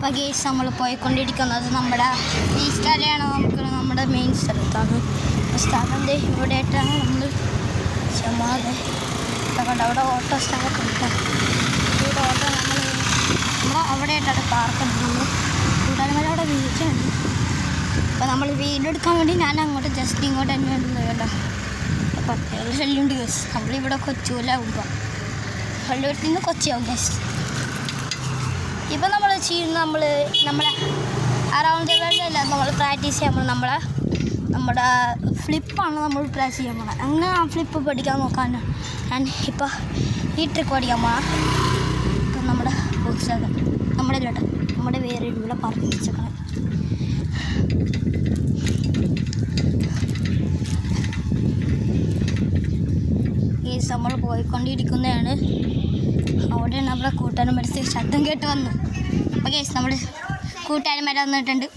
അപ്പോൾ ഗേസ് നമ്മൾ പോയിക്കൊണ്ടിരിക്കുന്നത് നമ്മുടെ ഈ സ്ഥലമാണ്. നമുക്ക് നമ്മുടെ മെയിൻ സ്ഥലത്താണ്. സ്ഥലത്തിൻ്റെ ഇവിടെയായിട്ടാണ് നമ്മൾ ചമാതെ കണ്ട അവിടെ ഓട്ടോ സ്റ്റാൻഡൊക്കെ ഉണ്ട്. ഇവിടെ ഓട്ടോ നമ്മൾ അവിടെയായിട്ടാണ് പാർക്കുണ്ട്. നമ്മൾ കൂട്ടായ്മ അവിടെ വീഴ്ചയുണ്ട്. അപ്പോൾ നമ്മൾ വീഡിയോ എടുക്കാൻ വേണ്ടി ഞാൻ അങ്ങോട്ട് ജസ്റ്റ് ഇങ്ങോട്ട് തന്നെ ഉണ്ടല്ലോ കേട്ടോ. അപ്പോൾ അത്യാവശ്യം ശല്യമുണ്ട് ഗേസ്. നമ്മളിവിടെ കൊച്ചിയിലാവുമ്പോൾ കൊല്ലൂരിൽ നിന്ന് കൊച്ചിയാവും ഗേസ്. ഇപ്പം നമ്മൾ ചെയ്യുന്ന നമ്മളെ അറൗണ്ട് വേൾഡല്ല നമ്മൾ പ്രാക്ടീസ് ചെയ്യുമ്പോൾ നമ്മുടെ ഫ്ലിപ്പാണ് നമ്മൾ പ്രാക്ടീസ് ചെയ്യാൻ പോകണം. അങ്ങനെ ആ ഫ്ലിപ്പ് പഠിക്കാൻ നോക്കാൻ ഞാൻ ഇപ്പോൾ ഈ ട്രിക്ക് പഠിക്കാൻ പോകണം. ഇപ്പം നമ്മുടെ പുസ്തകം നമ്മുടെ വേറെ ഇവിടെ പറഞ്ഞു വെച്ചേക്കണം. ഗേസ് നമ്മൾ പോയിക്കൊണ്ടിരിക്കുന്നതാണ്. അവിടെ നമ്മുടെ കൂട്ടുകാരന്മാരുടെ ശബ്ദം കേട്ട് വന്നു. അപ്പോൾ ഗേസ് നമ്മൾ കൂട്ടുകാരന്മാരെ വന്നിട്ടുണ്ട്.